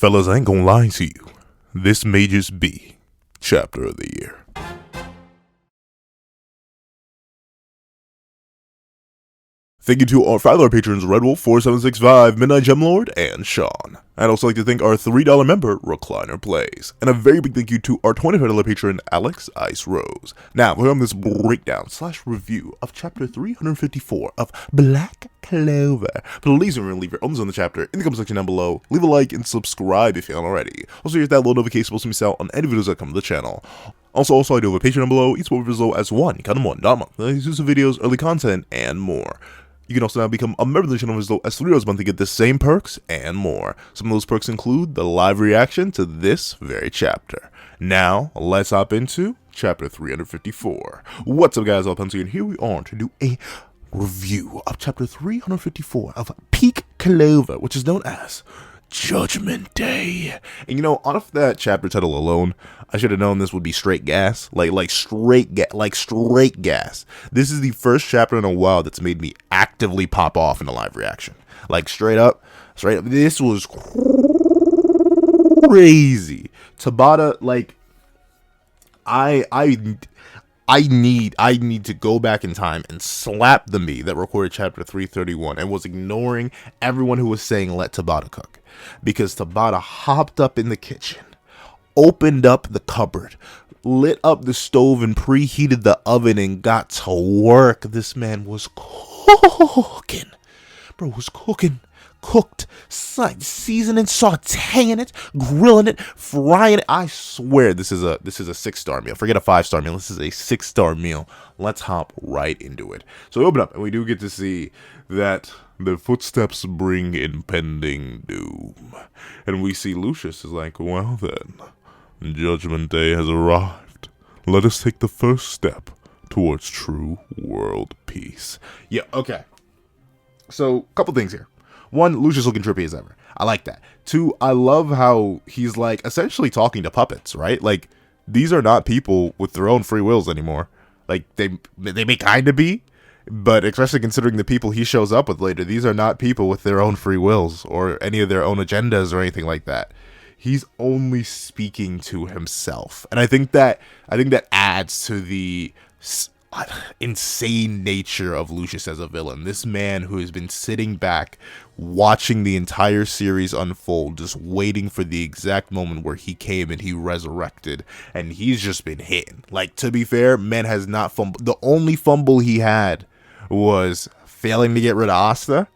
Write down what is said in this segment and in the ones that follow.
Fellas, I ain't gonna lie to you. This may just be chapter of the year. Thank you to our $5 patrons Redwolf4765, Midnight Gemlord, and Sean. I'd also like to thank our $3 member, Recliner Plays. And a very big thank you to our $25 patron, Alex Ice Rose. Now, we're on this breakdown/review of chapter 354 of Black Clover. Please remember to leave your own on the chapter in the comment section down below. Leave a like and subscribe if you haven't already. Also, here's that little notification supposed to miss out on any videos that come to the channel. Also, I do have a Patreon down below, each one as low as $1 month, exclusive videos, early content, and more. You can also now become a member of the channel as low as $3 a month to get the same perks and more. Some of those perks include the live reaction to this very chapter. Now, let's hop into chapter 354. What's up, guys? All and here we are to do a review of chapter 354 of Peak Clover, which is known as Judgment Day. And you know, off that chapter title alone, I should have known this would be straight gas. Like straight gas. This is the first chapter in a while that's made me actively pop off in a live reaction. Like straight up. This was crazy. Tabata, like I need to go back in time and slap the me that recorded chapter 331 and was ignoring everyone who was saying let Tabata cook. Because Tabata hopped up in the kitchen, opened up the cupboard, lit up the stove and preheated the oven and got to work. This man was cooking. Bro was cooked, seasoning, sauteing it, grilling it, frying it. I swear this is a 6-star meal. Forget a 5-star meal. This is a 6-star meal. Let's hop right into it. So we open up and we do get to see that the footsteps bring impending doom. And we see Lucius is like, well then, Judgment Day has arrived. Let us take the first step towards true world peace. Yeah, okay. So, couple things here. One, Lucius looking trippy as ever. I like that. Two, I love how he's like essentially talking to puppets, right? Like, these are not people with their own free wills anymore. Like, they may kind of be, but especially considering the people he shows up with later, these are not people with their own free wills or any of their own agendas or anything like that. He's only speaking to himself. And I think that adds to the insane nature of Lucius as a villain. This man who has been sitting back watching the entire series unfold, just waiting for the exact moment where he came and he resurrected, and he's just been hitting. Like, to be fair, man has not fumbled. The only fumble he had was failing to get rid of Asta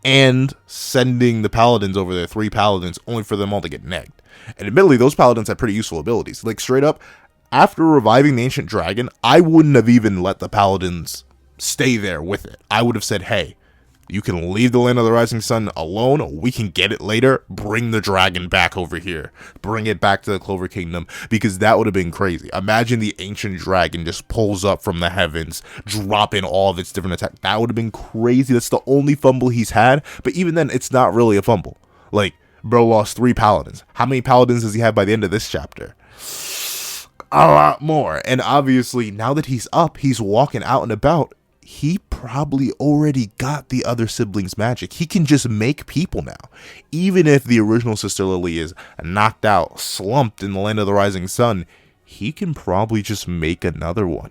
and sending the paladins over there, 3 paladins, only for them all to get negged. And admittedly, those paladins had pretty useful abilities. Like, straight up, after reviving the ancient dragon, I wouldn't have even let the paladins stay there with it. I would have said, hey, you can leave the Land of the Rising Sun alone. We can get it later. Bring the dragon back over here. Bring it back to the Clover Kingdom, because that would have been crazy. Imagine the ancient dragon just pulls up from the heavens, dropping all of its different attacks. That would have been crazy. That's the only fumble he's had. But even then, it's not really a fumble. Like, bro lost 3 paladins. How many paladins does he have by the end of this chapter? A lot more. And obviously, now that he's up, he's walking out and about, he probably already got the other siblings' magic. He can just make people now. Even if the original Sister Lily is knocked out, slumped in the Land of the Rising Sun, he can probably just make another one.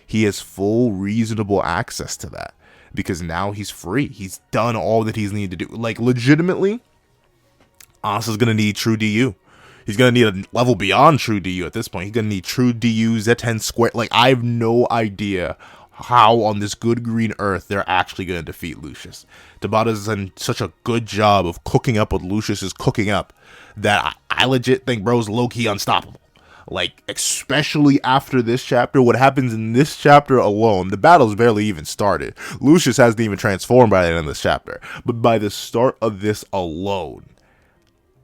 He has full reasonable access to that, because now he's free. He's done all that he's needed to do. Like, legitimately, Asta's gonna need true DU. He's going to need a level beyond true DU at this point. He's going to need true DU, Z10 square. Like, I have no idea how on this good green earth they're actually going to defeat Lucius. Tabata's done such a good job of cooking up what Lucius is cooking up that I legit think bro's low-key unstoppable. Like, especially after this chapter, what happens in this chapter alone, the battle's barely even started. Lucius hasn't even transformed by the end of this chapter. But by the start of this alone,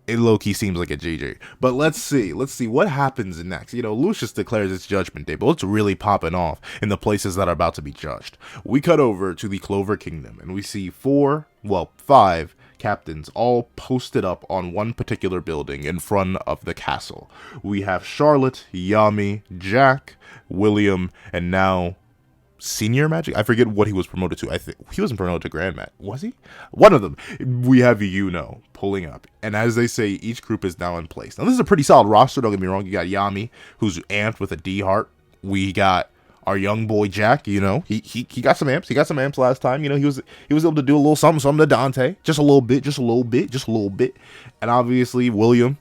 it low-key seems like a GG. But let's see what happens next. You know, Lucius declares it's Judgment Day, but what's really popping off in the places that are about to be judged? We cut over to the Clover Kingdom, and we see 5 captains all posted up on one particular building in front of the castle. We have Charlotte, Yami, Jack, William, and now senior magic. I forget what he was promoted to. I think he wasn't promoted to grand magic. Was he? One of them. We have pulling up, and as they say, each group is now in place. Now this is a pretty solid roster. Don't get me wrong. You got Yami, who's amped with a D heart. We got our young boy Jack. He got some amps. He got some amps last time. He was able to do a little something to Dante, just a little bit. And obviously William,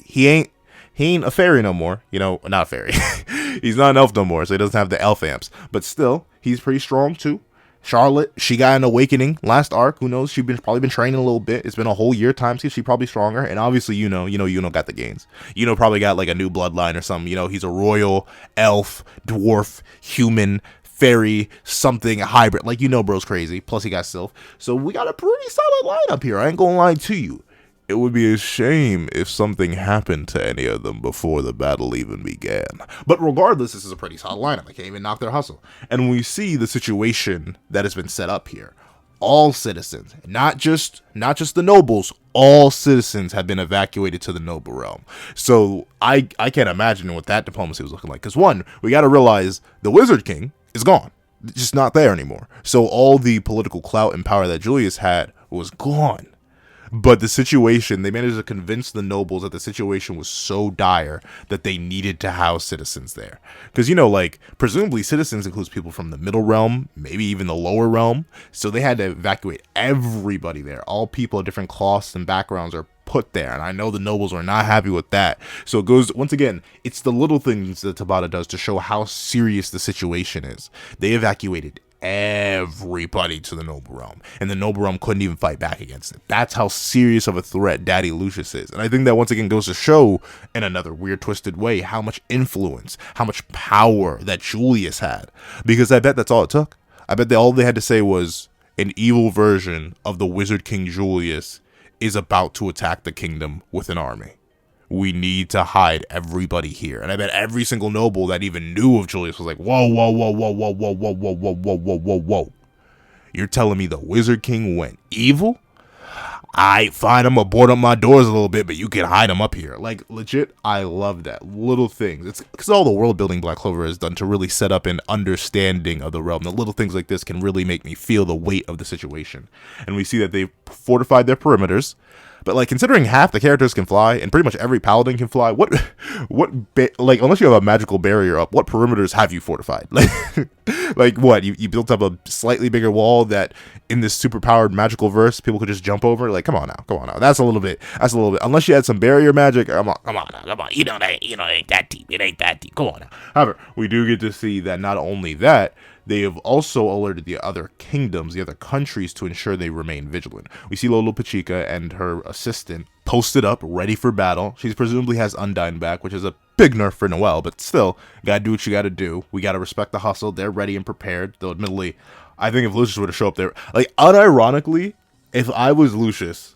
he ain't a fairy no more. Not a fairy. He's not an elf no more, so he doesn't have the elf amps. But still, he's pretty strong too. Charlotte, she got an awakening last arc. Who knows? She's probably been training a little bit. It's been a whole year time since she's probably stronger. And obviously, got the gains. Probably got like a new bloodline or something. He's a royal, elf, dwarf, human, fairy, something hybrid. Bro's crazy. Plus he got Sylph. So we got a pretty solid lineup here. I ain't gonna lie to you. It would be a shame if something happened to any of them before the battle even began. But regardless, this is a pretty solid lineup. I can't even knock their hustle. And we see the situation that has been set up here. All citizens, not just the nobles, all citizens have been evacuated to the noble realm. So I can't imagine what that diplomacy was looking like. Because one, we got to realize the Wizard King is gone. Just not there anymore. So all the political clout and power that Julius had was gone. But the situation, they managed to convince the nobles that the situation was so dire that they needed to house citizens there. Because, presumably citizens includes people from the middle realm, maybe even the lower realm. So they had to evacuate everybody there. All people of different cloths and backgrounds are put there. And I know the nobles are not happy with that. So it goes, once again, it's the little things that Tabata does to show how serious the situation is. They evacuated everybody to the noble realm, and the noble realm couldn't even fight back against it. That's how serious of a threat Daddy Lucius is. And I think that once again goes to show, in another weird twisted way, how much influence, how much power that Julius had. Because I bet that's all it took. I bet all they had to say was an evil version of the Wizard King Julius is about to attack the kingdom with an army. We need to hide everybody here. And I bet every single noble that even knew of Julius was like, whoa. You're telling me the Wizard King went evil? Fine, I'm gonna board up my doors a little bit, but you can hide them up here. Legit, I love that. Little things. It's because all the world building Black Clover has done to really set up an understanding of the realm. The little things like this can really make me feel the weight of the situation. And we see that they've fortified their perimeters. But considering half the characters can fly and pretty much every paladin can fly, unless you have a magical barrier up, what perimeters have you fortified? What? You built up a slightly bigger wall that in this super powered magical verse people could just jump over? Come on now. That's a little bit. Unless you had some barrier magic, come on. It ain't that deep. It ain't that deep. Come on now. However, we do get to see that not only that, they have also alerted the other kingdoms, the other countries, to ensure they remain vigilant. We see Lolo Pachika and her assistant posted up, ready for battle. She presumably has Undyne back, which is a big nerf for Noelle, but still, gotta do what you gotta do. We gotta respect the hustle. They're ready and prepared, though admittedly, I think if Lucius were to show up there, unironically, if I was Lucius,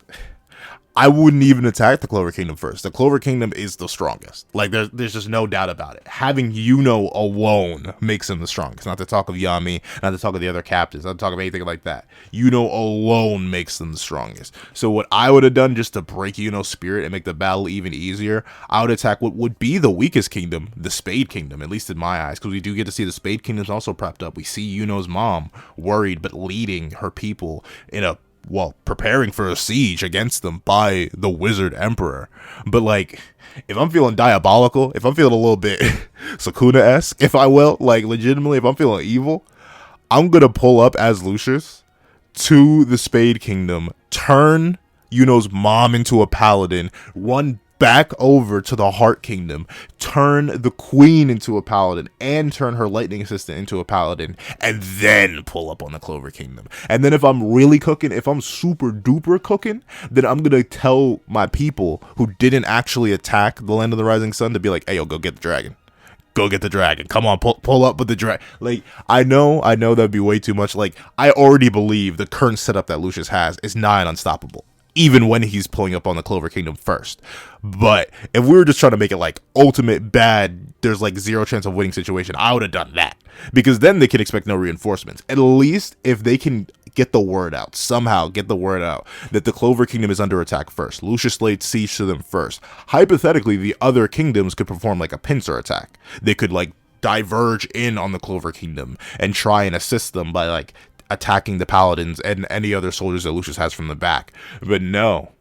I wouldn't even attack the Clover Kingdom first. The Clover Kingdom is the strongest. There's just no doubt about it. Having alone makes him the strongest. Not to talk of Yami, not to talk of the other captains, not to talk of anything like that. Alone makes them the strongest. So what I would have done just to break spirit and make the battle even easier, I would attack what would be the weakest kingdom, the Spade Kingdom, at least in my eyes, because we do get to see the Spade Kingdom's also prepped up. We see Yuno's mom worried but leading her people in preparing for a siege against them by the Wizard Emperor. But if I'm feeling diabolical, if I'm feeling a little bit Sakuna-esque, if I will, legitimately, if I'm feeling evil, I'm gonna pull up as Lucius to the Spade Kingdom, turn Yuno's mom into a paladin, run back over to the Heart Kingdom, turn the Queen into a paladin, and turn her lightning assistant into a paladin, and then pull up on the Clover Kingdom. And then if I'm really cooking, if I'm super duper cooking, then I'm gonna tell my people who didn't actually attack the Land of the Rising Sun to be like, hey, yo, go get the dragon. Go get the dragon. Come on, pull up with the dragon. I know that'd be way too much. I already believe the current setup that Lucius has is nigh unstoppable, even when he's pulling up on the Clover Kingdom first. But if we were just trying to make it ultimate bad, there's zero chance of winning situation, I would have done that. Because then they can expect no reinforcements. At least if they can get the word out, somehow get the word out that the Clover Kingdom is under attack first. Lucius laid siege to them first. Hypothetically, the other kingdoms could perform a pincer attack. They could diverge in on the Clover Kingdom and try and assist them by like attacking the paladins and any other soldiers that Lucius has from the back. But no,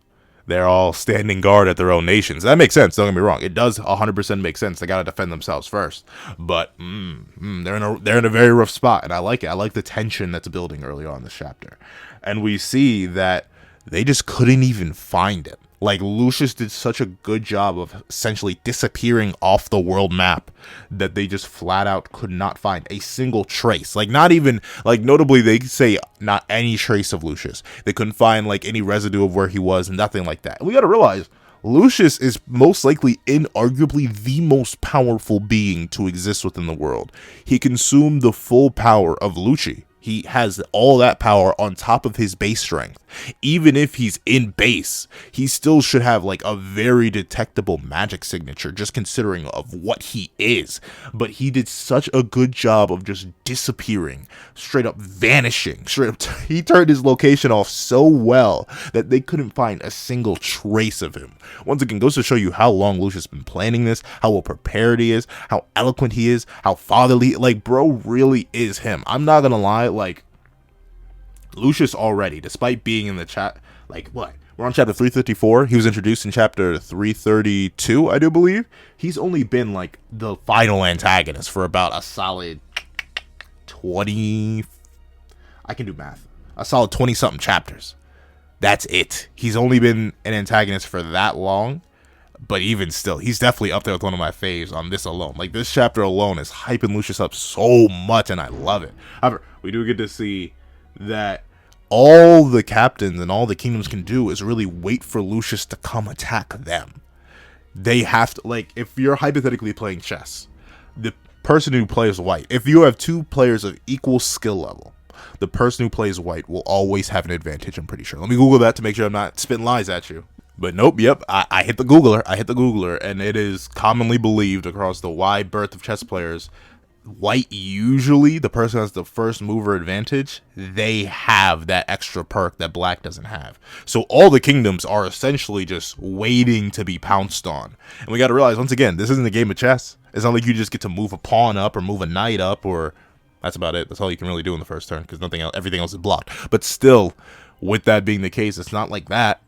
they're all standing guard at their own nations. That makes sense, don't get me wrong. It does 100% make sense. They gotta defend themselves first. But they're in a very rough spot, and I like it. I like the tension that's building early on in this chapter. And we see that they just couldn't even find him. Like, Lucius did such a good job of essentially disappearing off the world map that they just flat out could not find a single trace. Like, not even, like, notably, they say not any trace of Lucius. They couldn't find, like, any residue of where he was, nothing like that. And we gotta realize, Lucius is most likely, inarguably, the most powerful being to exist within the world. He consumed the full power of Lucci. He has all that power on top of his base strength. Even if he's in base, he still should have like a very detectable magic signature, just considering of what he is. But he did such a good job of just disappearing, straight up vanishing, he turned his location off so well that they couldn't find a single trace of him. Once again, goes to show you how long Lucius has been planning this, how well prepared he is, how eloquent he is, how fatherly, like, bro really is him. I'm not gonna lie, like, Lucius already, despite being in the chat, like, what? We're on chapter 354. He was introduced in chapter 332, I do believe. He's only been, like, the final antagonist for about a solid 20... I can do math. A solid 20-something chapters. That's it. He's only been an antagonist for that long. But even still, he's definitely up there with one of my faves on this alone. Like, this chapter alone is hyping Lucius up so much, and I love it. However, we do get to see that all the captains and all the kingdoms can do is really wait for Lucius to come attack them. They have to, like, if you're hypothetically playing chess, the person who plays white, if you have two players of equal skill level, the person who plays white will always have an advantage, I'm pretty sure. Let me Google that to make sure I'm not spitting lies at you. But nope, yep, I hit the Googler, and it is commonly believed across the wide berth of chess players, white, usually the person who has the first mover advantage, they have that extra perk that black doesn't have. So all the kingdoms are essentially just waiting to be pounced on. And we got to realize, once again, this isn't a game of chess. It's not like you just get to move a pawn up or move a knight up, or that's about it. That's all you can really do in the first turn, because everything else is blocked. But still, with that being the case, it's not like that.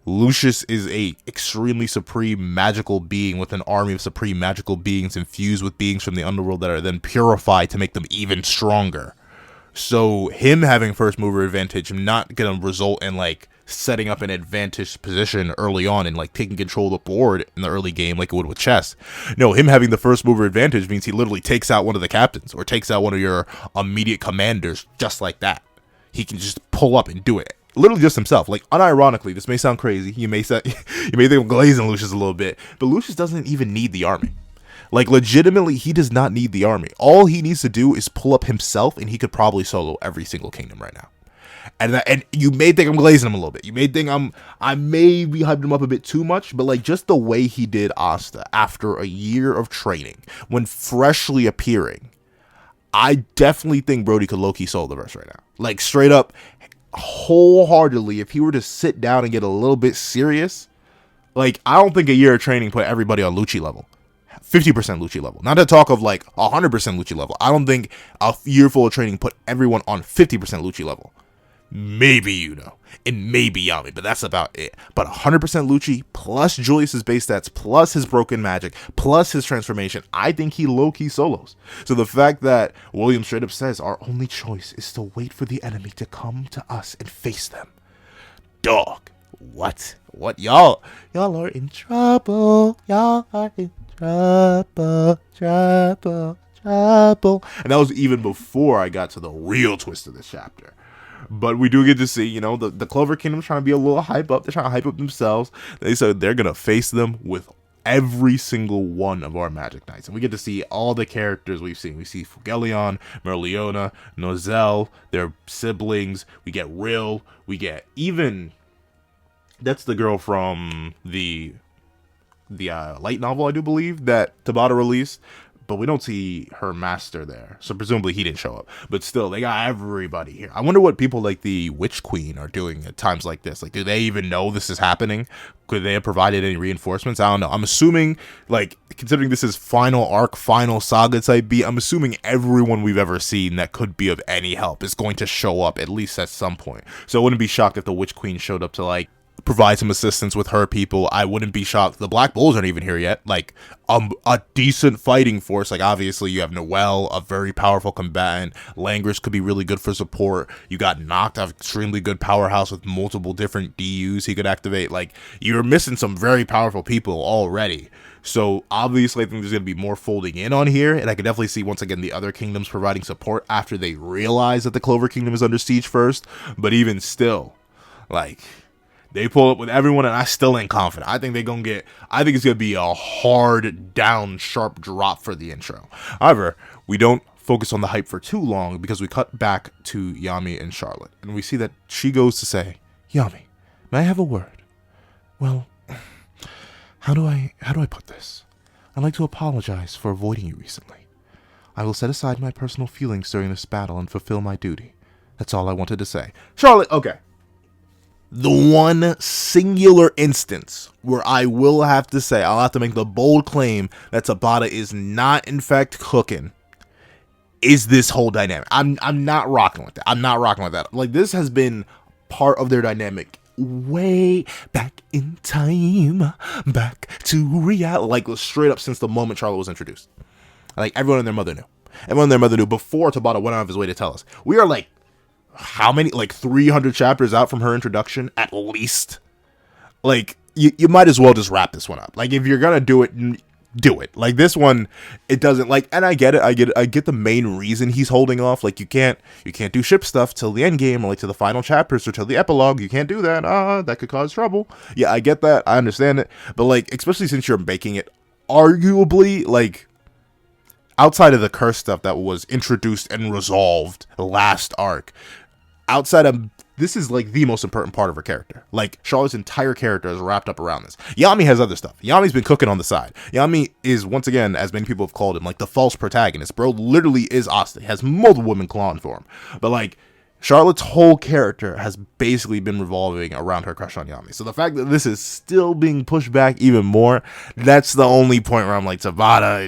Lucius is a extremely supreme magical being with an army of supreme magical beings infused with beings from the underworld that are then purified to make them even stronger. So him having first mover advantage, not going to result in like setting up an advantage position early on and like taking control of the board in the early game like it would with chess. No, him having the first mover advantage means he literally takes out one of the captains or takes out one of your immediate commanders just like that. He can just pull up and do it. Literally just himself. Like, unironically, this may sound crazy. You may think I'm glazing Lucius a little bit, but Lucius doesn't even need the army. Like, legitimately, he does not need the army. All he needs to do is pull up himself, and he could probably solo every single kingdom right now. And you may think I'm glazing him a little bit. You may think I may be hyping him up a bit too much, but like just the way he did Asta after a year of training, when freshly appearing, I definitely think Brody could low-key solo the verse right now. Like, straight up, wholeheartedly, if he were to sit down and get a little bit serious, like, I don't think a year of training put everybody on Lucci level. 50% Lucci level. Not to talk of like 100% Lucci level. I don't think a year full of training put everyone on 50% Lucci level. Maybe, and maybe Yami, but that's about it. But 100% Lucci plus Julius's base stats plus his broken magic plus his transformation, I think he low-key solos. So the fact that William straight up says our only choice is to wait for the enemy to come to us and face them. Dog, what y'all are in trouble. Y'all are in trouble. And that was even before I got to the real twist of this chapter. But we do get to see, the Clover Kingdom trying to be a little hype up. They're trying to hype up themselves. They said they're going to face them with every single one of our Magic Knights. And we get to see all the characters we've seen. We see Fugelion, Merliona, Nozel, their siblings. We get Rill. We get even... That's the girl from the light novel, I do believe, that Tabata released. but we don't see her master there. So presumably he didn't show up. But still, they got everybody here. I wonder what people like the Witch Queen are doing at times like this. Like, do they even know this is happening? Could they have provided any reinforcements? I don't know. I'm assuming, like, considering this is final arc, final saga type beat, I'm assuming everyone we've ever seen that could be of any help is going to show up at least at some point. So I wouldn't be shocked if the Witch Queen showed up to, like, provide some assistance with her people. I wouldn't be shocked. The Black Bulls aren't even here yet. Like, a decent fighting force. Like, obviously you have Noelle, a very powerful combatant. Langris could be really good for support. You got Nacht, an extremely good powerhouse with multiple different DUs he could activate. Like, you're missing some very powerful people already. So obviously I think there's going to be more folding in on here, and I could definitely see once again the other kingdoms providing support after they realize that the Clover Kingdom is under siege first. But even still, like, they pull up with everyone, and I still ain't confident. I think it's going to be a hard down, sharp drop for the intro. However, we don't focus on the hype for too long because we cut back to Yami and Charlotte. And we see that she goes to say, Yami, may I have a word? Well, how do I put this? I'd like to apologize for avoiding you recently. I will set aside my personal feelings during this battle and fulfill my duty. That's all I wanted to say. Charlotte, okay. The one singular instance where I will have to say, I'll have to make the bold claim that Tabata is not in fact cooking, is this whole dynamic. I'm not rocking with that. I'm not rocking with that. Like, this has been part of their dynamic way back in time, back to reality. Like, straight up since the moment Charlotte was introduced. Like, everyone and their mother knew. Everyone and their mother knew before Tabata went out of his way to tell us. We are like, how many, like 300 chapters out from her introduction at least? Like, you might as well just wrap this one up. Like, if you're gonna do it, do it. Like, this one, it doesn't, like, and I get it. I get the main reason he's holding off. Like, you can't do ship stuff till the end game or like to the final chapters or till the epilogue. You can't do that. That could cause trouble. Yeah, I get that. I understand it. But like, especially since you're making it arguably, like, outside of the curse stuff that was introduced and resolved last arc, outside of this is like the most important part of her character. Like, Charlotte's entire character is wrapped up around this. Yami has other stuff. Yami's been cooking on the side. Yami is, once again, as many people have called him, like the false protagonist. Bro literally is Asta. He has multiple women clawing for him. But like, Charlotte's whole character has basically been revolving around her crush on Yami. So the fact that this is still being pushed back even more, that's the only point where I'm like, Tabata,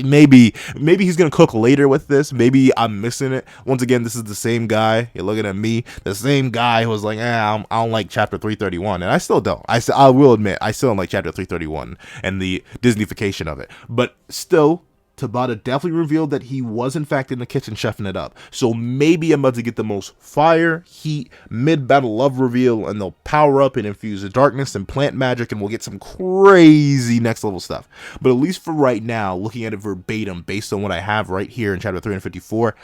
maybe he's gonna cook later with this. Maybe I'm missing it. Once again, this is the same guy. You're looking at me, the same guy who was like, I don't like chapter 331, and I still don't. I will admit, I still don't like chapter 331 and the Disneyfication of it. But still, Tabata definitely revealed that he was in fact in the kitchen chefing it up. So maybe I'm about to get the most fire, heat, mid-battle love reveal, and they'll power up and infuse the darkness and plant magic, and we'll get some crazy next level stuff. But at least for right now, looking at it verbatim based on what I have right here in chapter 354,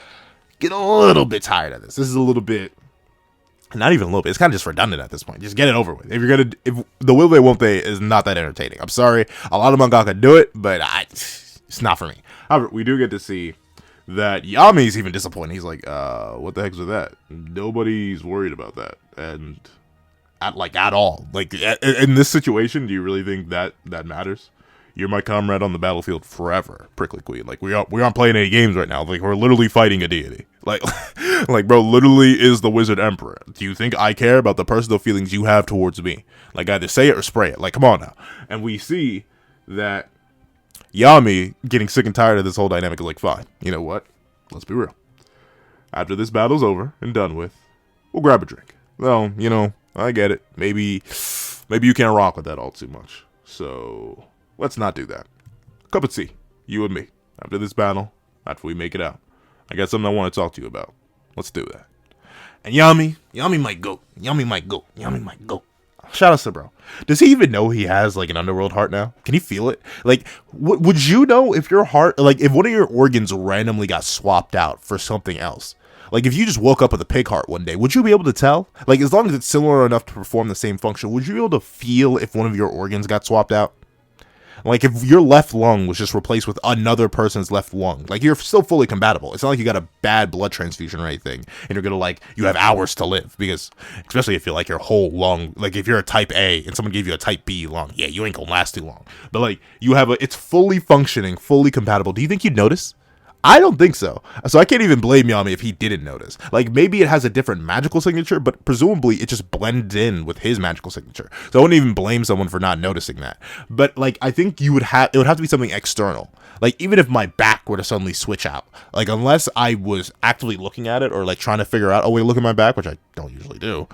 get a little bit tired of this. This is a little bit, not even a little bit, it's kind of just redundant at this point. Just get it over with. If the will they won't they is not that entertaining. I'm sorry, a lot of mangaka do it, but it's not for me. However, we do get to see that Yami's even disappointed. He's like, what the heck's with that? Nobody's worried about that. And at all. Like, in this situation, do you really think that matters? You're my comrade on the battlefield forever, Prickly Queen. Like, we aren't playing any games right now. Like, we're literally fighting a deity. Like, bro, literally is the Wizard Emperor. Do you think I care about the personal feelings you have towards me? Like, either say it or spray it. Like, come on now. And we see that Yami, getting sick and tired of this whole dynamic, is like, fine, you know what? Let's be real. After this battle's over and done with, we'll grab a drink. Well, you know, I get it. Maybe you can't rock with that all too much. So let's not do that. Cup of tea, you and me. After this battle, after we make it out, I got something I want to talk to you about. Let's do that. And Yami might go. Shout out to bro. Does he even know he has like an underworld heart now? Can he feel it? Like, would you know if your heart, like if one of your organs randomly got swapped out for something else? Like, if you just woke up with a pig heart one day, would you be able to tell? Like, as long as it's similar enough to perform the same function, would you be able to feel if one of your organs got swapped out? Like, if your left lung was just replaced with another person's left lung, like, you're still fully compatible. It's not like you got a bad blood transfusion or anything, and you're gonna, like, you have hours to live, because, especially if you're, like, your whole lung, like, if you're a type A, and someone gave you a type B lung, yeah, you ain't gonna last too long. But, like, it's fully functioning, fully compatible. Do you think you'd notice? I don't think so. So I can't even blame Yami if he didn't notice. Like, maybe it has a different magical signature, but presumably it just blends in with his magical signature. So I wouldn't even blame someone for not noticing that. But, like, I think it would have to be something external. Like, even if my back were to suddenly switch out, like, unless I was actively looking at it or, like, trying to figure out, oh, wait, look at my back, which I don't usually do,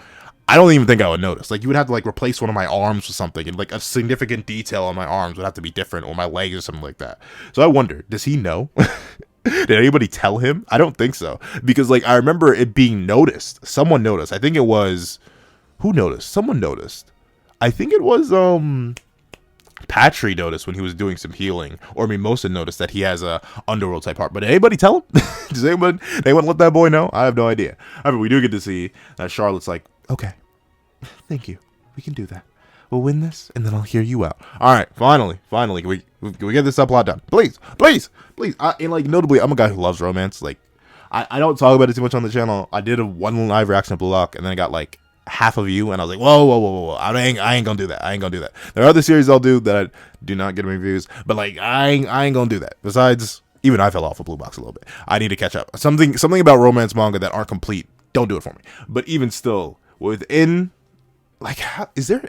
I don't even think I would notice. Like, you would have to, like, replace one of my arms with something, and, like, a significant detail on my arms would have to be different, or my legs or something like that. So I wonder, does he know? Did anybody tell him? I don't think so. Because, like, I remember it being noticed. Someone noticed. I think it was... Who noticed? Someone noticed. I think it was, Patry noticed when he was doing some healing. Or Mimosa noticed that he has a underworld type heart. But did anybody tell him? Does anyone let that boy know? I have no idea. I mean, we do get to see that Charlotte's like, okay, thank you. We can do that. We'll win this, and then I'll hear you out. All right, finally, can we get this subplot done? Please. And, like, notably, I'm a guy who loves romance. Like, I don't talk about it too much on the channel. I did one live reaction to Blue Lock, and then I got, like, half of you, and I was like, whoa. I ain't gonna do that. There are other series I'll do that I do not get reviews, but, like, I ain't gonna do that. Besides, even I fell off of Blue Box a little bit. I need to catch up. Something about romance manga that aren't complete, don't do it for me. But even still, within... Like, is there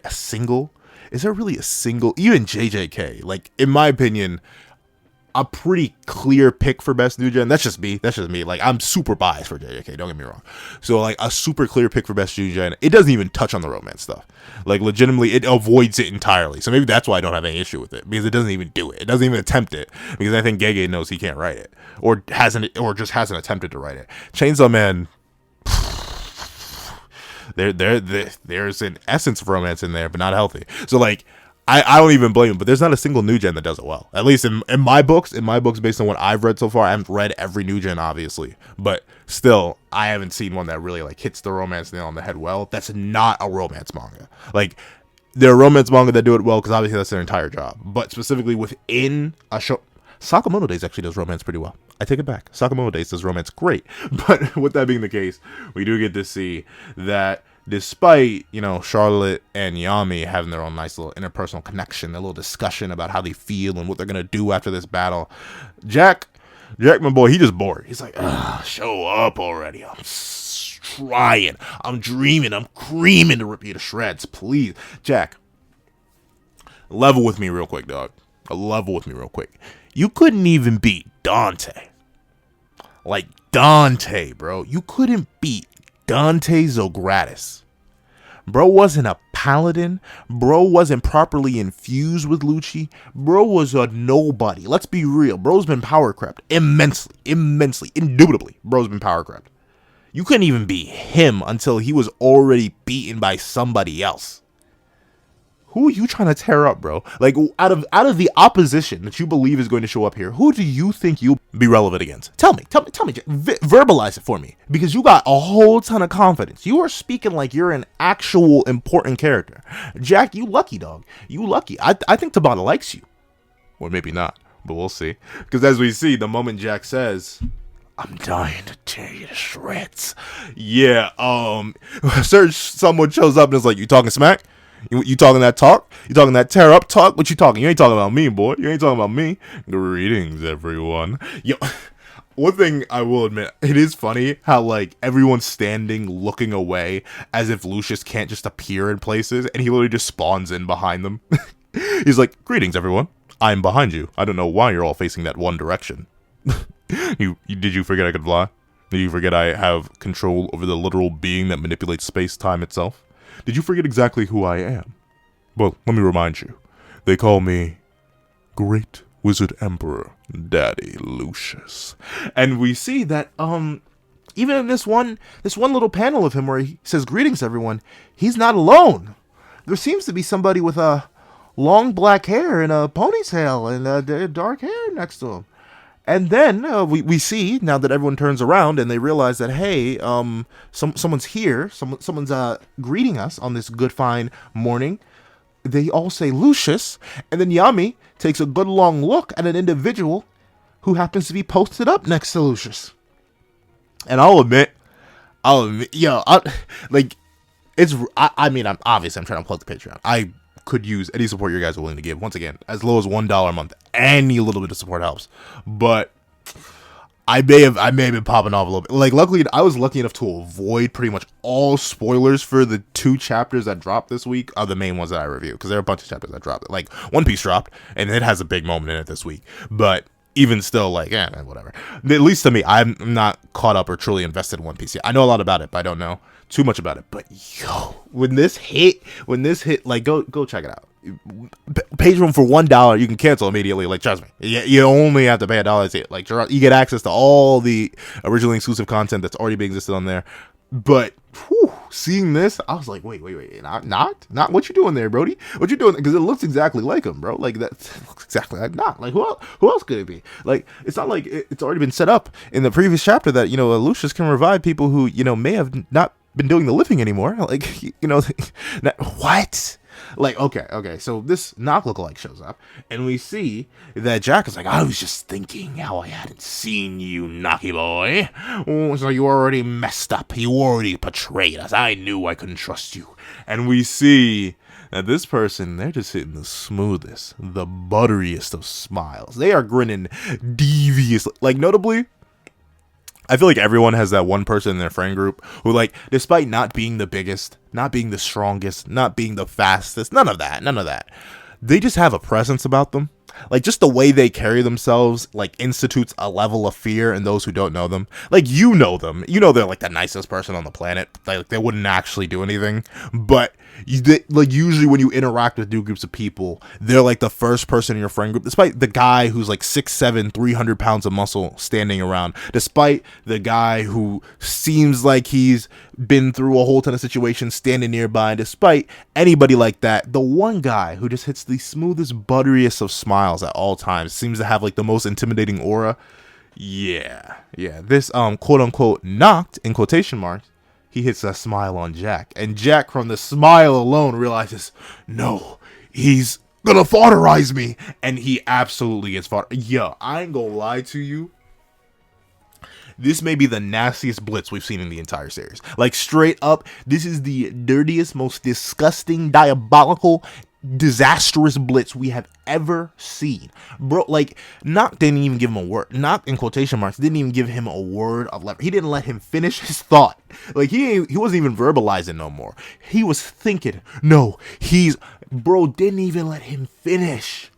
really a single, even JJK, like, in my opinion, a pretty clear pick for best new gen? That's just me. Like, I'm super biased for JJK, don't get me wrong. So, like, a super clear pick for best new gen, it doesn't even touch on the romance stuff. Like, legitimately, it avoids it entirely. So maybe that's why I don't have any issue with it, because it doesn't even do it. It doesn't even attempt it, because I think Gege knows he can't write it, or just hasn't attempted to write it. Chainsaw Man... There's an essence of romance in there, but not healthy. So, like, I don't even blame him, but there's not a single new gen that does it well. At least in my books, based on what I've read so far. I haven't read every new gen, obviously, but still, I haven't seen one that really, like, hits the romance nail on the head well. That's not a romance manga. Like, there are romance manga that do it well, because obviously that's their entire job. But specifically within a show... Sakamoto Days actually does romance pretty well. I take it back. Sakamoto Days does romance great. But with that being the case, we do get to see that despite, you know, Charlotte and Yami having their own nice little interpersonal connection, a little discussion about how they feel and what they're going to do after this battle, Jack, my boy, he just bored. He's like, show up already. I'm trying. I'm dreaming. I'm creaming to rip you to shreds. Please. Jack, level with me real quick, dog. You couldn't even beat Dante. Like, Dante, bro. You couldn't beat Dante Zogratis. Bro wasn't a paladin. Bro wasn't properly infused with Lucci. Bro was a nobody. Let's be real. Bro's been power crept. Immensely. Indubitably. Bro's been power crept. You couldn't even beat him until he was already beaten by somebody else. Who are you trying to tear up, bro? Like, out of the opposition that you believe is going to show up here, who do you think you'll be relevant against? Tell me, verbalize it for me, because you got a whole ton of confidence. You are speaking like you're an actual important character. Jack, you lucky, dog. You lucky. I think Tabata likes you. Or maybe not, but we'll see. Because as we see, the moment Jack says, I'm dying to tear you to shreds. Yeah, Serge, someone shows up and is like, you talking smack? You talking that talk? You talking that tear up talk? What you talking? You ain't talking about me, boy. You ain't talking about me. Greetings, everyone. Yo, one thing I will admit, it is funny how, like, everyone's standing looking away as if Lucius can't just appear in places, and he literally just spawns in behind them. He's like, greetings, everyone. I'm behind you. I don't know why you're all facing that one direction. Did you forget I could fly? Did you forget I have control over the literal being that manipulates space-time itself? Did you forget exactly who I am? Well, let me remind you. They call me Great Wizard Emperor Daddy Lucius. And we see that, even in this one little panel of him where he says, greetings, everyone, he's not alone. There seems to be somebody with a long black hair and a ponytail and dark hair next to him. And then we see, now that everyone turns around and they realize that, hey, someone's here, someone's greeting us on this good, fine morning. they all say Lucius, and then Yami takes a good long look at an individual who happens to be posted up next to Lucius. And I'll admit, yo, I mean, I'm trying to plug the Patreon. I could use any support you guys are willing to give. Once again, as low as $1 a month, any little bit of support helps. But I may have been popping off a little bit. Like, luckily, I was lucky enough to avoid pretty much all spoilers for the 2 chapters that dropped this week, are the main ones that I review, because there are a bunch of chapters that dropped. Like, One Piece dropped, and it has a big moment in it this week. But even still, like, whatever. At least to me, I'm not caught up or truly invested in One Piece yet. I know a lot about it, but I don't know too much about it. But yo, when this hit, like, go check it out. Patreon for $1, you can cancel immediately. Like, trust me, you only have to pay $1 to see it. Like, you get access to all the originally exclusive content that's already been existed on there. But seeing this, I was like, wait, not what you doing there, Brody? What you doing? Because it looks exactly like him, bro. Like, that looks exactly like Not. Like, who else could it be? Like, it's not like it's already been set up in the previous chapter that, Lucius can revive people who, may have not been doing the living anymore. Like, what? Like, okay, so this Nacht lookalike shows up, and we see that Jack is like, I was just thinking how I hadn't seen you, Naki boy. Oh, so you already messed up. You already betrayed us. I knew I couldn't trust you. And we see that this person, they're just hitting the smoothest, the butteriest of smiles. They are grinning deviously. Like, notably, I feel like everyone has that one person in their friend group who, like, despite not being the biggest, not being the strongest, not being the fastest, none of that, they just have a presence about them. Like, just the way they carry themselves, like, institutes a level of fear in those who don't know them. Like, you know them. You know they're, like, the nicest person on the planet. Like, they wouldn't actually do anything. But, usually when you interact with new groups of people, they're, like, the first person in your friend group. Despite the guy who's, like, 6'7", 300 pounds of muscle standing around. Despite the guy who seems like he's been through a whole ton of situations standing nearby. And despite anybody like that, the one guy who just hits the smoothest, butteriest of smiles at all times, seems to have, like, the most intimidating aura. Yeah, this quote unquote Nacht, in quotation marks, he hits that smile on Jack, and Jack, from the smile alone, realizes, no, he's gonna fauterize me, and he absolutely gets fought. Yo, I ain't gonna lie to you, this may be the nastiest blitz we've seen in the entire series. Like, straight up, this is the dirtiest, most disgusting, diabolical, disastrous blitz we have ever seen, bro. Like, Nacht didn't even give him a word. Nacht, in quotation marks, didn't even give him a word of lever. He didn't let him finish his thought. Like, he wasn't even verbalizing no more. He was thinking. No, bro, didn't even let him finish.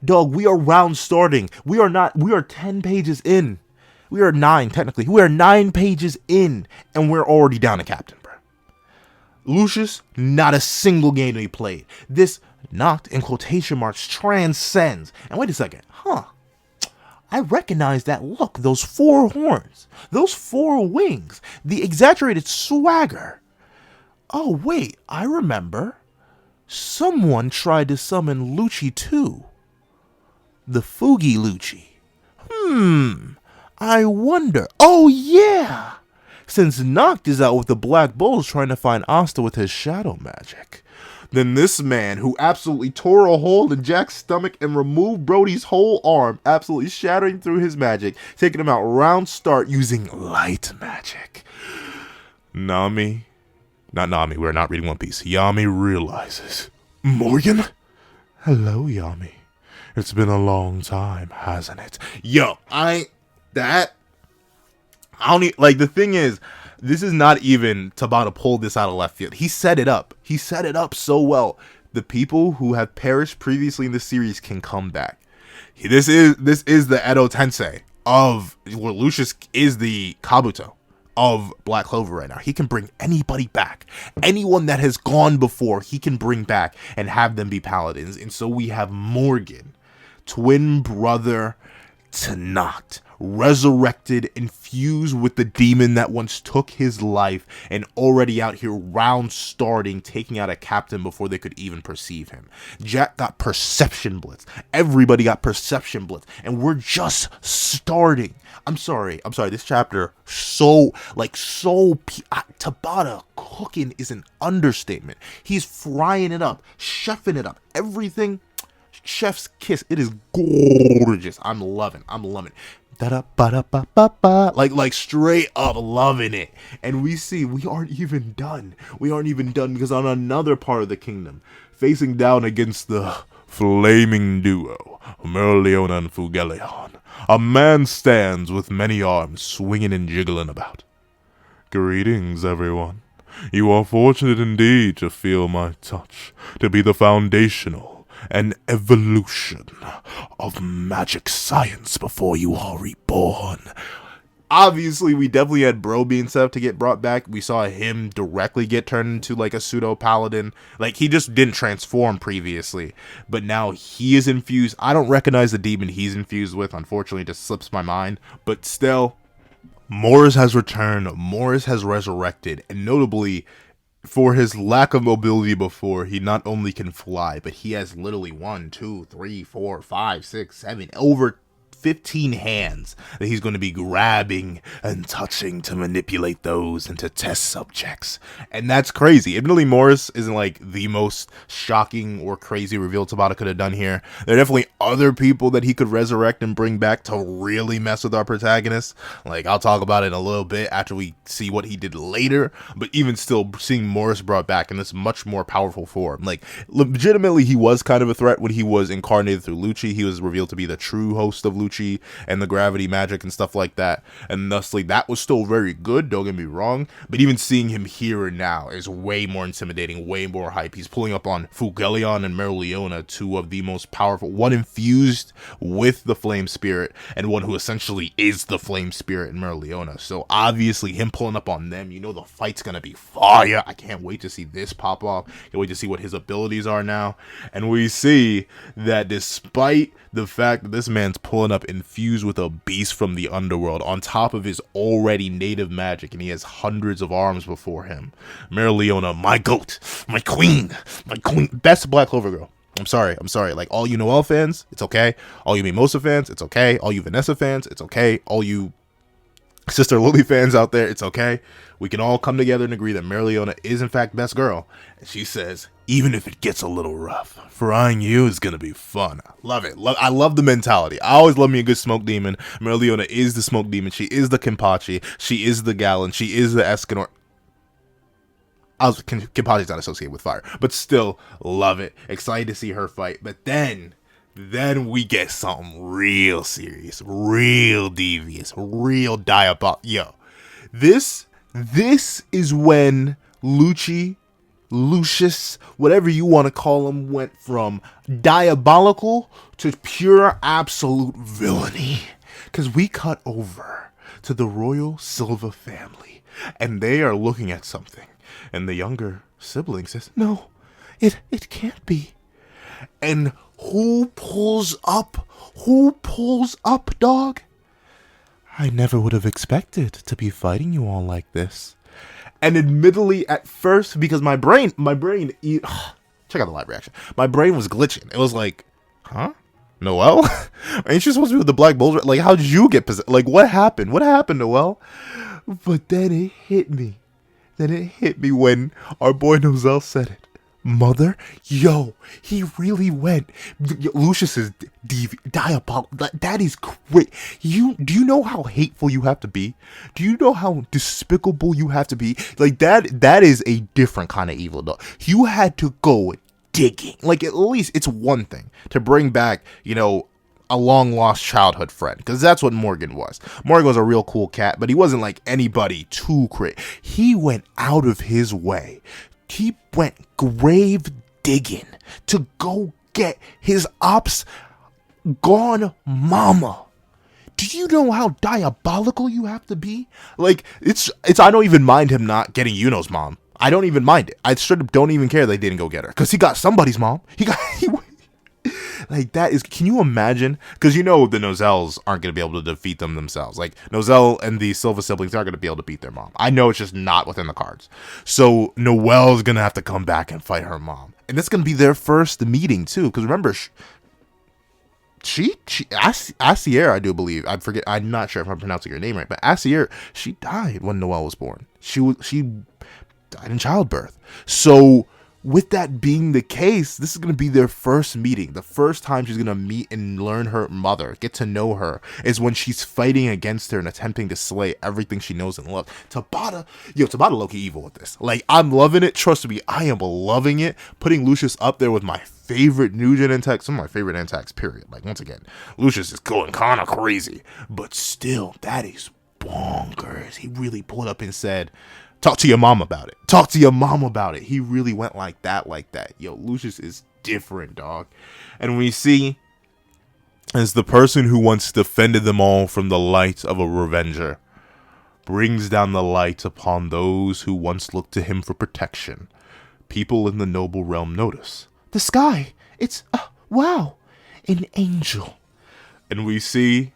Dog, we are round starting. We are 10 pages in. We are 9, technically. We are 9 pages in, and we're already down a captain, bro. Lucius, not a single game he played. This Nacht, in quotation marks, transcends. And wait a second, I recognize that look, those 4 horns, those 4 wings, the exaggerated swagger. Oh wait, I remember. Someone tried to summon Lucci too. The Fugi Lucci. I wonder. Oh yeah! Since Nacht is out with the Black Bulls trying to find Asta with his shadow magic, then this man, who absolutely tore a hole in Jack's stomach and removed Brody's whole arm, absolutely shattering through his magic, taking him out round start using light magic. Not Nami, we're not reading One Piece. Yami realizes. Morgan? Hello, Yami. It's been a long time, hasn't it? Yo, the thing is, this is not even Tabata pulled this out of left field. He set it up. He set it up so well. The people who have perished previously in the series can come back. This is the Edo Tensei of, well, Lucius is the Kabuto of Black Clover right now. He can bring anybody back. Anyone that has gone before, he can bring back and have them be paladins. And so we have Morgan, twin brother to Nacht, resurrected, infused with the demon that once took his life, and already out here round starting, taking out a captain before they could even perceive him. Jack got perception blitz. Everybody got perception blitz, and we're just starting. I'm sorry. This chapter Tabata cooking is an understatement. He's frying it up, chefing it up, everything. Chef's kiss. It is gorgeous. I'm loving. Like straight up loving it. And we aren't even done. Because on another part of the kingdom, facing down against the flaming duo, Merleona and Fugelion, a man stands with many arms swinging and jiggling about. Greetings, everyone. You are fortunate indeed to feel my touch, to be the foundational and evolution of magic science before you are reborn. Obviously, we definitely had Bro being set up to get brought back. We saw him directly get turned into like a pseudo paladin. Like, he just didn't transform previously, but now he is infused. I don't recognize the demon he's infused with. Unfortunately, it just slips my mind. But still, Morris has returned. Morris has resurrected, and notably, for his lack of mobility before, he not only can fly, but he has literally 1, 2, 3, 4, 5, 6, 7, over 15 hands that he's going to be grabbing and touching to manipulate those into test subjects. And that's crazy. Admittedly, Morris isn't like the most shocking or crazy reveal Tabata could have done here. There are definitely other people that he could resurrect and bring back to really mess with our protagonist. Like, I'll talk about it in a little bit after we see what he did later. But even still, seeing Morris brought back in this much more powerful form. Like, legitimately, he was kind of a threat when he was incarnated through Lucci. He was revealed to be the true host of Lucci and the gravity magic and stuff like that, and thusly that was still very good, don't get me wrong, but even seeing him here and now is way more intimidating, way more hype. He's pulling up on Fugelion and Merleona, two of the most powerful, one infused with the flame spirit and one who essentially is the flame spirit in Merleona. So obviously him pulling up on them, you know the fight's gonna be fire. I can't wait to see this pop off. Can't wait to see what his abilities are now. And we see that despite the fact that this man's pulling up infused with a beast from the underworld on top of his already native magic, and he has hundreds of arms before him, Merleona, my goat, my queen, best Black Clover girl. I'm sorry. Like, all you Noelle fans, it's okay. All you Mimosa fans, it's okay. All you Vanessa fans, it's okay. All you Sister Lily fans out there, it's okay. We can all come together and agree that Merleona is in fact best girl. And she says, even if it gets a little rough, frying you is gonna be fun. Love it. I love the mentality. I always love me a good smoke demon. Merleona is the smoke demon. She is the Kenpachi. She is the Gallon. She is the Escanor. Kenpachi's not associated with fire, but still love it. Excited to see her fight. But then we get something real serious, real devious, real diabolical. Yo, this is when Lucius, whatever you want to call him, went from diabolical to pure absolute villainy. Because we cut over to the royal Silva family, and they are looking at something. And the younger sibling says, no, it can't be. And who pulls up, dog? I never would have expected to be fighting you all like this. And admittedly, at first, because my brain, check out the live reaction. My brain was glitching. It was like, huh? Noelle? Ain't you supposed to be with the Black Bulls? Like, how did you get possessed? Like, what happened? What happened, Noelle? But then it hit me. When our boy Noelle said it. Mother, yo, he really went. Lucius is diabolical. That is great. Do you know how hateful you have to be? Do you know how despicable you have to be? Like, that is a different kind of evil, though. You had to go digging. Like, at least it's one thing to bring back, a long lost childhood friend, because that's what Morgan was. Morgan was a real cool cat, but he wasn't like anybody too crazy. He went out of his way. He went grave digging to go get his ops gone mama. Do you know how diabolical you have to be? Like, it's I don't even mind him not getting Yuno's mom. I don't even mind it. I straight up don't even care they didn't go get her, because he got somebody's mom. Like, that is, can you imagine? Because you know the Nozels aren't going to be able to defeat them themselves. Like, Nozel and the Silva siblings aren't going to be able to beat their mom. I know it's just not within the cards. So Noelle's going to have to come back and fight her mom. And that's going to be their first meeting, too. Because remember, Asier, I do believe, I forget, I'm not sure if I'm pronouncing her name right, but Asier, she died when Noelle was born. She died in childbirth. So with that being the case, this is going to be their first meeting. The first time she's going to meet and learn her mother, get to know her, is when she's fighting against her and attempting to slay everything she knows and loves. Tabata low-key evil with this. Like, I'm loving it. Trust me, I am loving it. Putting Lucius up there with my favorite new gen antags, some of my favorite antags, period. Like, once again, Lucius is going kind of crazy, but still, that is bonkers. He really pulled up and said, talk to your mom about it. Talk to your mom about it. He really went like that. Yo, Lucius is different, dog. And we see, as the person who once defended them all from the light of a revenger, brings down the light upon those who once looked to him for protection, people in the noble realm notice. The sky, it's, wow, an angel. And we see,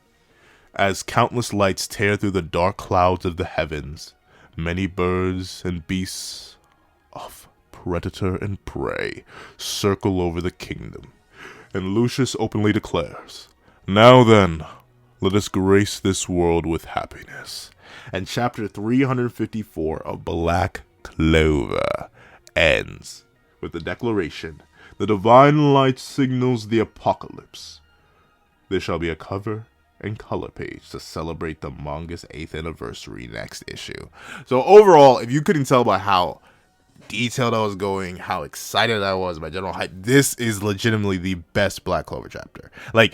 as countless lights tear through the dark clouds of the heavens, many birds and beasts of predator and prey circle over the kingdom, and Lucius openly declares, now then, let us grace this world with happiness. And chapter 354 of Black Clover ends with the declaration, the divine light signals the apocalypse. There shall be a cover and color page to celebrate the manga's 8th anniversary next issue. So overall, if you couldn't tell by how detailed I was going, how excited I was, my general hype, this is legitimately the best Black Clover chapter. Like,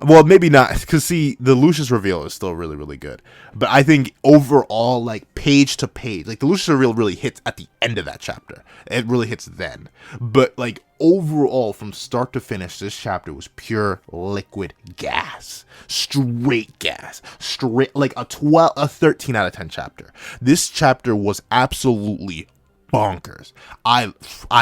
well, maybe not, because see, the Lucius reveal is still really, really good. But I think overall, like, page to page, like, the Lucius reveal really hits at the end of that chapter. It really hits then. But, like, overall, from start to finish, this chapter was pure liquid gas. Straight gas. Straight, like a 13 out of 10 chapter. This chapter was absolutely bonkers. I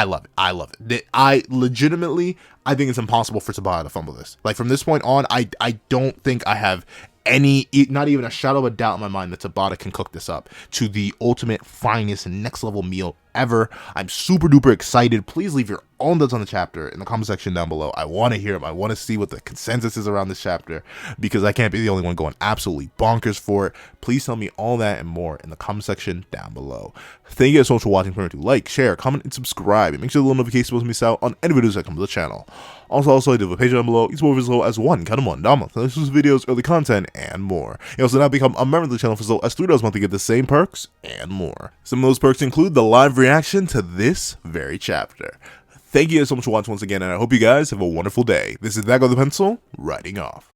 love it. I love it. I legitimately, I think it's impossible for Tabata to fumble this. Like, from this point on, I don't think I have any, not even a shadow of a doubt in my mind that Tabata can cook this up to the ultimate, finest, next level meal ever. I'm super duper excited. Please leave your own thoughts on the chapter in the comment section down below. I want to hear them. I want to see what the consensus is around this chapter, because I can't be the only one going absolutely bonkers for it. Please tell me all that and more in the comment section down below. Thank you guys so much for watching. Remember to like, share, comment, and subscribe, and make sure the little notifications don't miss out on any videos that come to the channel. Also, I do have a page down below. It's more visible as one, count them one, down month, exclusive videos, early content, and more. You also now become a member of the channel for as low as $3 a month to get the same perks and more. Some of those perks include the live reaction to this very chapter. Thank you guys so much for watching once again, and I hope you guys have a wonderful day. This is That Guy with the Pencil, writing off.